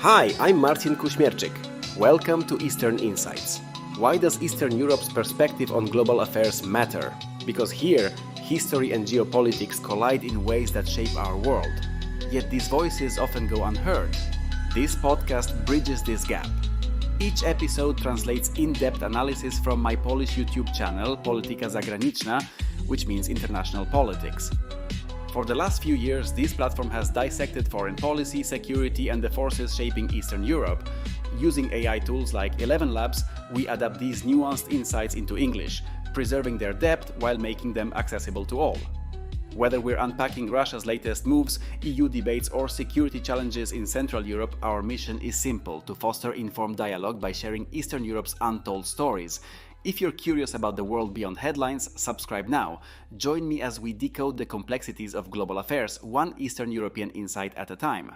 Hi, I'm Marcin Kuśmierczyk. Welcome to Eastern Insights. Why does Eastern Europe's perspective on global affairs matter? Because here, history and geopolitics collide in ways that shape our world. Yet these voices often go unheard. This podcast bridges this gap. Each episode translates in-depth analysis from my Polish YouTube channel, Polityka Zagraniczna, which means international politics. For the last few years, this platform has dissected foreign policy, security, and the forces shaping Eastern Europe. Using AI tools like 11 Labs, we adapt these nuanced insights into English, preserving their depth while making them accessible to all. Whether we're unpacking Russia's latest moves, EU debates, or security challenges in Central Europe, our mission is simple: to foster informed dialogue by sharing Eastern Europe's untold stories. If you're curious about the world beyond headlines, subscribe now. Join me as we decode the complexities of global affairs, one Eastern European insight at a time.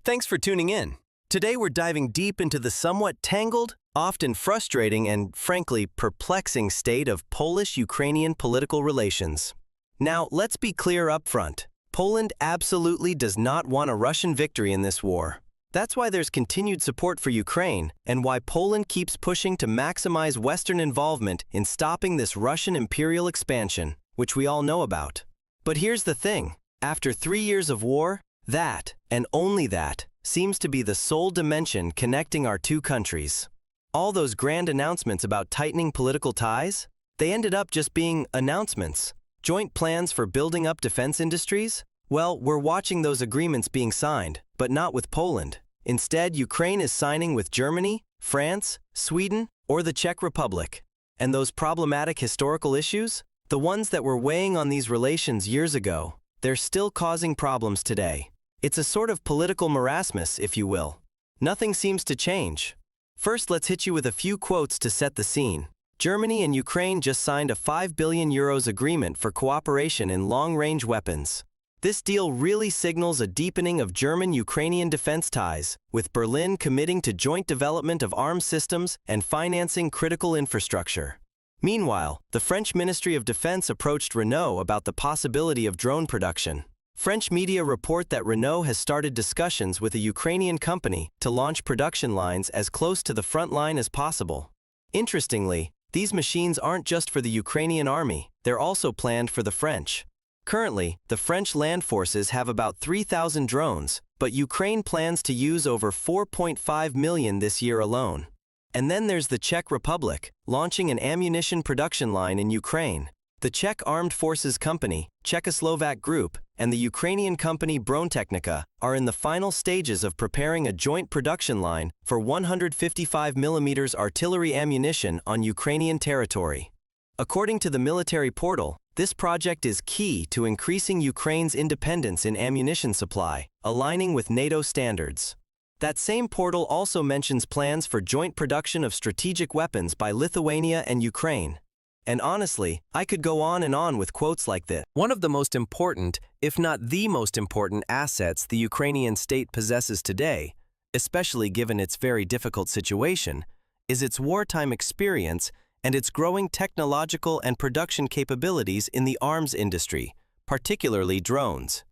Thanks for tuning in. Today we're diving deep into the somewhat tangled, often frustrating, and frankly perplexing state of Polish-Ukrainian political relations. Now, let's be clear up front. Poland absolutely does not want a Russian victory in this war. That's why there's continued support for Ukraine, and why Poland keeps pushing to maximize Western involvement in stopping this Russian imperial expansion, which we all know about. But here's the thing. After 3 years of war, that, and only that, seems to be the sole dimension connecting our two countries. All those grand announcements about tightening political ties, they ended up just being announcements. Joint plans for building up defense industries? Well, we're watching those agreements being signed, but not with Poland. Instead, Ukraine is signing with Germany, France, Sweden, or the Czech Republic. And those problematic historical issues? The ones that were weighing on these relations years ago, they're still causing problems today. It's a sort of political marasmus, if you will. Nothing seems to change. First, let's hit you with a few quotes to set the scene. Germany and Ukraine just signed a €5 billion agreement for cooperation in long-range weapons. This deal really signals a deepening of German-Ukrainian defense ties, with Berlin committing to joint development of arms systems and financing critical infrastructure. Meanwhile, the French Ministry of Defense approached Renault about the possibility of drone production. French media report that Renault has started discussions with a Ukrainian company to launch production lines as close to the front line as possible. Interestingly, these machines aren't just for the Ukrainian army, they're also planned for the French. Currently, the French land forces have about 3,000 drones, but Ukraine plans to use over 4.5 million this year alone. And then there's the Czech Republic, launching an ammunition production line in Ukraine. The Czech Armed Forces Company, Czechoslovak Group, and the Ukrainian company Brontechnica are in the final stages of preparing a joint production line for 155mm artillery ammunition on Ukrainian territory. According to the military portal, this project is key to increasing Ukraine's independence in ammunition supply, aligning with NATO standards. That same portal also mentions plans for joint production of strategic weapons by Lithuania and Ukraine. And honestly, I could go on and on with quotes like this. One of the most important, if not the most important assets the Ukrainian state possesses today, especially given its very difficult situation, is its wartime experience and its growing technological and production capabilities in the arms industry, particularly drones.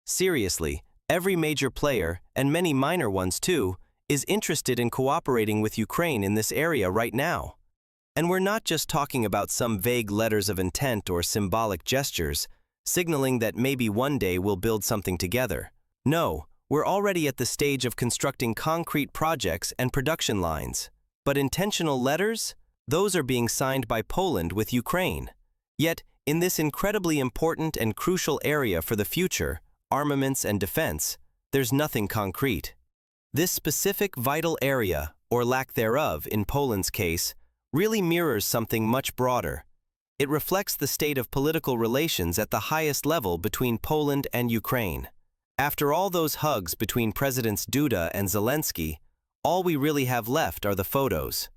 Seriously, every major player, and many minor ones too, is interested in cooperating with Ukraine in this area right now. And we're not just talking about some vague letters of intent or symbolic gestures, signaling that maybe one day we'll build something together. No, we're already at the stage of constructing concrete projects and production lines. But intentional letters? Those are being signed by Poland with Ukraine. Yet, in this incredibly important and crucial area for the future, armaments and defense, there's nothing concrete. This specific vital area, or lack thereof in Poland's case, really mirrors something much broader. It reflects the state of political relations at the highest level between Poland and Ukraine. After all those hugs between Presidents Duda and Zelensky, all we really have left are the photos.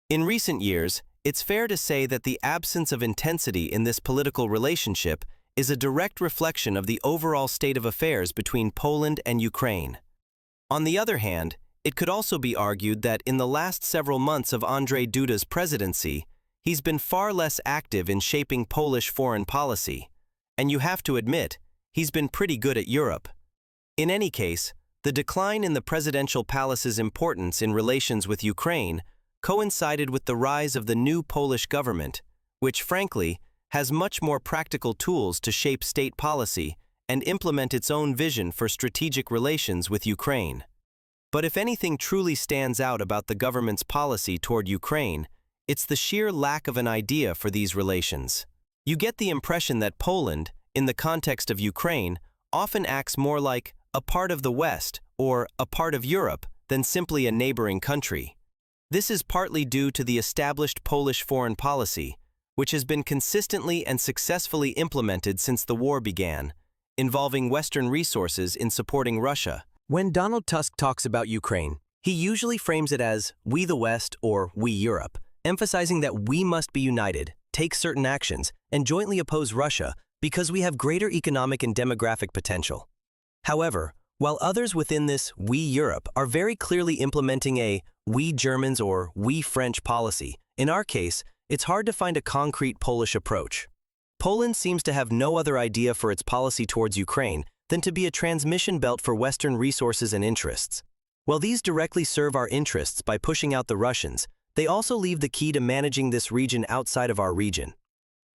In recent years, it's fair to say that the absence of intensity in this political relationship is a direct reflection of the overall state of affairs between Poland and Ukraine. On the other hand, it could also be argued that in the last several months of Andrzej Duda's presidency, he's been far less active in shaping Polish foreign policy. And you have to admit, he's been pretty good at Europe. In any case, The decline in the presidential palace's importance in relations with Ukraine coincided with the rise of the new Polish government, which, frankly, has much more practical tools to shape state policy and implement its own vision for strategic relations with Ukraine. But if anything truly stands out about the government's policy toward Ukraine, it's the sheer lack of an idea for these relations. You get the impression that Poland, in the context of Ukraine, often acts more like a part of the West or a part of Europe than simply a neighboring country. This is partly due to the established Polish foreign policy, which has been consistently and successfully implemented since the war began, involving Western resources in supporting Russia. When Donald Tusk talks about Ukraine, he usually frames it as "we the West" or "we Europe," emphasizing that we must be united, take certain actions, and jointly oppose Russia because we have greater economic and demographic potential. However, while others within this "we Europe" are very clearly implementing a "we Germans" or "we French" policy, in our case, it's hard to find a concrete Polish approach. Poland seems to have no other idea for its policy towards Ukraine than to be a transmission belt for Western resources and interests. While these directly serve our interests by pushing out the Russians, they also leave the key to managing this region outside of our region.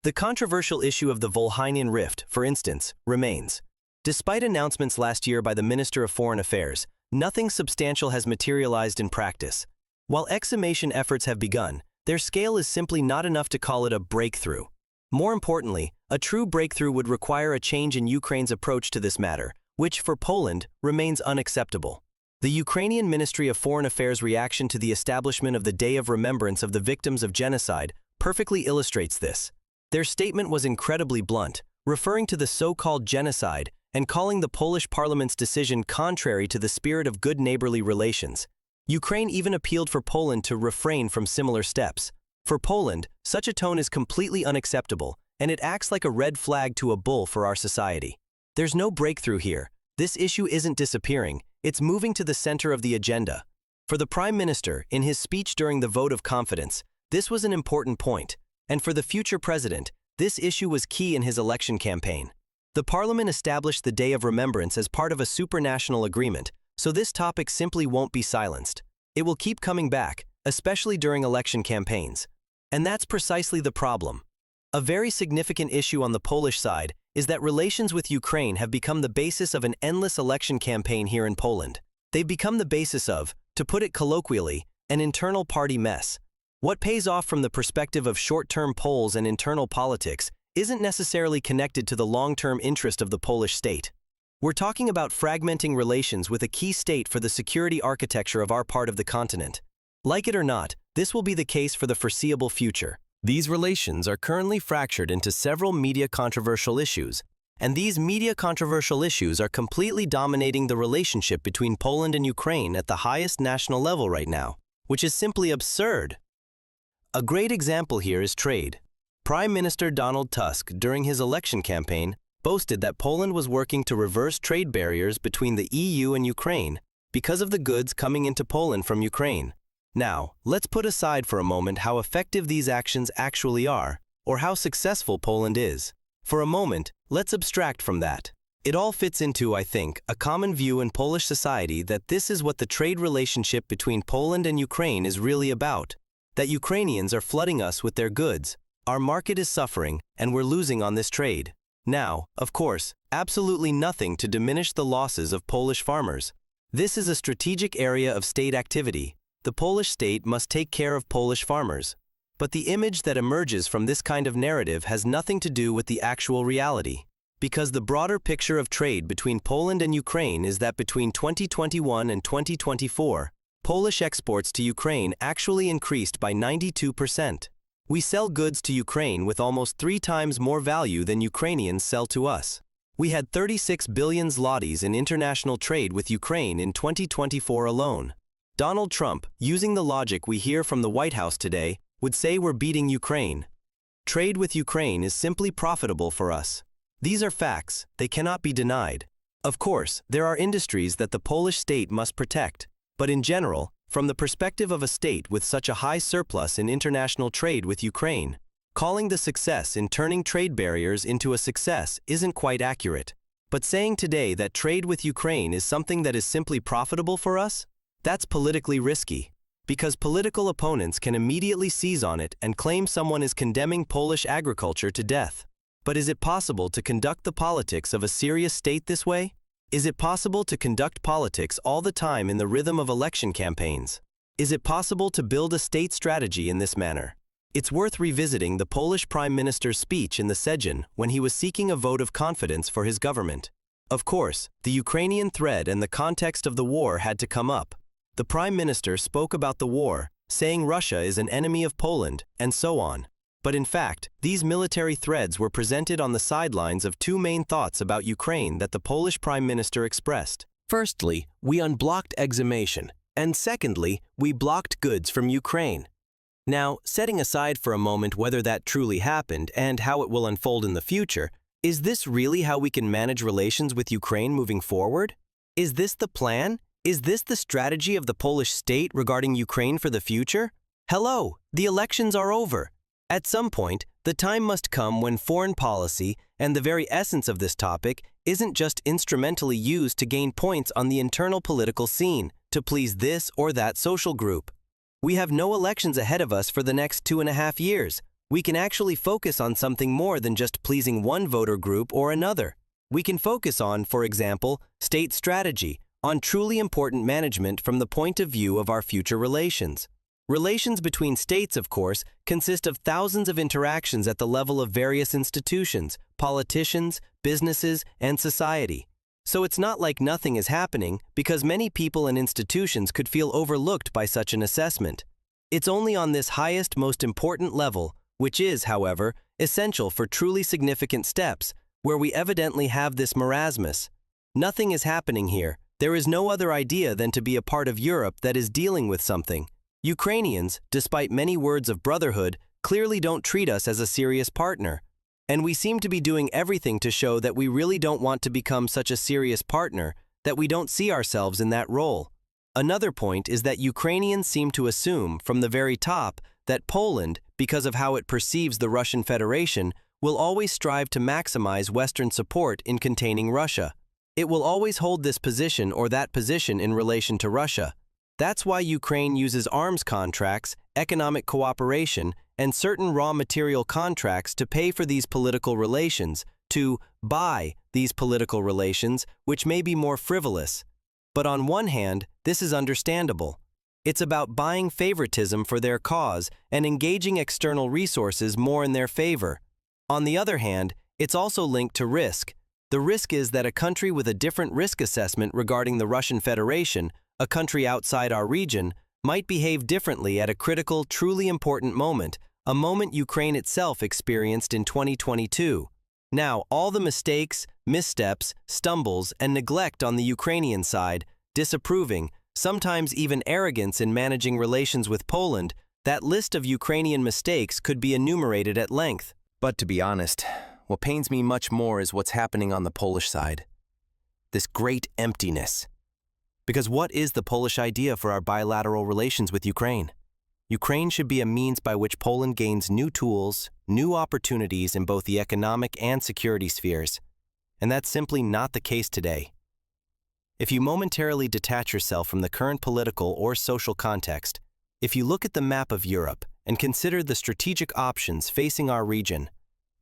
The controversial issue of the Volhynian Rift, for instance, remains. Despite announcements last year by the Minister of Foreign Affairs, nothing substantial has materialized in practice. While exhumation efforts have begun, their scale is simply not enough to call it a breakthrough. More importantly, a true breakthrough would require a change in Ukraine's approach to this matter, which, for Poland, remains unacceptable. The Ukrainian Ministry of Foreign Affairs' reaction to the establishment of the Day of Remembrance of the Victims of Genocide perfectly illustrates this. Their statement was incredibly blunt, referring to the so-called genocide and calling the Polish parliament's decision contrary to the spirit of good neighborly relations. Ukraine even appealed for Poland to refrain from similar steps. For Poland, such a tone is completely unacceptable, and it acts like a red flag to a bull for our society. There's no breakthrough here. This issue isn't disappearing, it's moving to the center of the agenda. For the Prime Minister, in his speech during the vote of confidence, this was an important point, and for the future president, this issue was key in his election campaign. The Parliament established the Day of Remembrance as part of a supranational agreement, so this topic simply won't be silenced. It will keep coming back, especially during election campaigns. And that's precisely the problem. A very significant issue on the Polish side is that relations with Ukraine have become the basis of an endless election campaign here in Poland. They've become the basis of, to put it colloquially, an internal party mess. What pays off from the perspective of short-term polls and internal politics isn't necessarily connected to the long-term interest of the Polish state. We're talking about fragmenting relations with a key state for the security architecture of our part of the continent. Like it or not, this will be the case for the foreseeable future. These relations are currently fractured into several media controversial issues, and these media controversial issues are completely dominating the relationship between Poland and Ukraine at the highest national level right now, which is simply absurd. A great example here is trade. Prime Minister Donald Tusk, during his election campaign, boasted that Poland was working to reverse trade barriers between the EU and Ukraine because of the goods coming into Poland from Ukraine. Now, let's put aside for a moment how effective these actions actually are, or how successful Poland is. For a moment, let's abstract from that. It all fits into, I think, a common view in Polish society that this is what the trade relationship between Poland and Ukraine is really about, that Ukrainians are flooding us with their goods, our market is suffering, and we're losing on this trade. Now, of course, absolutely nothing to diminish the losses of Polish farmers. This is a strategic area of state activity. The Polish state must take care of Polish farmers. But the image that emerges from this kind of narrative has nothing to do with the actual reality. Because the broader picture of trade between Poland and Ukraine is that between 2021 and 2024, Polish exports to Ukraine actually increased by 92%. We sell goods to Ukraine with almost 3 times more value than Ukrainians sell to us. We had 36 billion zlotys in international trade with Ukraine in 2024 alone. Donald Trump, using the logic we hear from the White House today, would say we're beating Ukraine. Trade with Ukraine is simply profitable for us. These are facts, they cannot be denied. Of course, there are industries that the Polish state must protect, but in general, from the perspective of a state with such a high surplus in international trade with Ukraine, calling the success in turning trade barriers into a success isn't quite accurate. But saying today that trade with Ukraine is something that is simply profitable for us, that's politically risky, because political opponents can immediately seize on it and claim someone is condemning Polish agriculture to death. But is it possible to conduct the politics of a serious state this way? Is it possible to conduct politics all the time in the rhythm of election campaigns? Is it possible to build a state strategy in this manner? It's worth revisiting the Polish Prime Minister's speech in the Sejm when he was seeking a vote of confidence for his government. Of course, the Ukrainian thread and the context of the war had to come up. The Prime Minister spoke about the war, saying Russia is an enemy of Poland, and so on. But in fact, these military threads were presented on the sidelines of two main thoughts about Ukraine that the Polish Prime Minister expressed. Firstly, we unblocked exhumation, and secondly, we blocked goods from Ukraine. Now, setting aside for a moment whether that truly happened and how it will unfold in the future, is this really how we can manage relations with Ukraine moving forward? Is this the plan? Is this the strategy of the Polish state regarding Ukraine for the future? Hello, the elections are over. At some point, the time must come when foreign policy and the very essence of this topic isn't just instrumentally used to gain points on the internal political scene, to please this or that social group. We have no elections ahead of us for the next 2.5 years. We can actually focus on something more than just pleasing one voter group or another. We can focus on, for example, state strategy, on truly important management from the point of view of our future relations. Relations between states, of course, consist of thousands of interactions at the level of various institutions, politicians, businesses, and society. So it's not like nothing is happening, because many people and institutions could feel overlooked by such an assessment. It's only on this highest, most important level, which is, however, essential for truly significant steps, where we evidently have this marasmus. Nothing is happening here. There is no other idea than to be a part of Europe that is dealing with something. Ukrainians, despite many words of brotherhood, clearly don't treat us as a serious partner. And we seem to be doing everything to show that we really don't want to become such a serious partner, that we don't see ourselves in that role. Another point is that Ukrainians seem to assume, from the very top, that Poland, because of how it perceives the Russian Federation, will always strive to maximize Western support in containing Russia. It will always hold this position or that position in relation to Russia. That's why Ukraine uses arms contracts, economic cooperation, and certain raw material contracts to pay for these political relations, to buy these political relations, which may be more frivolous. But on one hand, this is understandable. It's about buying favoritism for their cause and engaging external resources more in their favor. On the other hand, it's also linked to risk. The risk is that a country with a different risk assessment regarding the Russian Federation, a country outside our region, might behave differently at a critical, truly important moment, a moment Ukraine itself experienced in 2022. Now, all the mistakes, missteps, stumbles, and neglect on the Ukrainian side, disapproving, sometimes even arrogance in managing relations with Poland, that list of Ukrainian mistakes could be enumerated at length. But to be honest, what pains me much more is what's happening on the Polish side. This great emptiness. Because what is the Polish idea for our bilateral relations with Ukraine? Ukraine should be a means by which Poland gains new tools, new opportunities in both the economic and security spheres. And that's simply not the case today. If you momentarily detach yourself from the current political or social context, if you look at the map of Europe and consider the strategic options facing our region,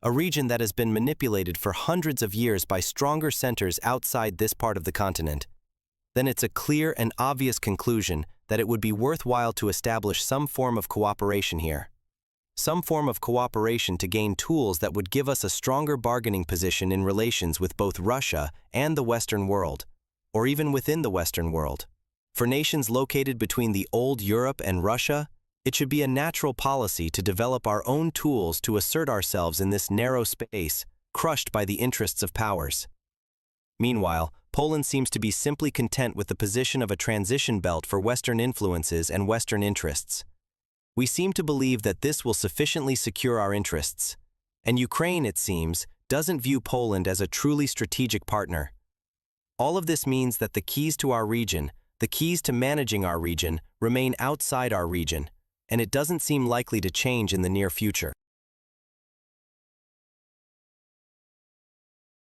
a region that has been manipulated for hundreds of years by stronger centers outside this part of the continent, then it's a clear and obvious conclusion that it would be worthwhile to establish some form of cooperation here. Some form of cooperation to gain tools that would give us a stronger bargaining position in relations with both Russia and the Western world, or even within the Western world. For nations located between the old Europe and Russia, it should be a natural policy to develop our own tools to assert ourselves in this narrow space, crushed by the interests of powers. Meanwhile, Poland seems to be simply content with the position of a transition belt for Western influences and Western interests. We seem to believe that this will sufficiently secure our interests. And Ukraine, it seems, doesn't view Poland as a truly strategic partner. All of this means that the keys to our region, the keys to managing our region, remain outside our region, and it doesn't seem likely to change in the near future.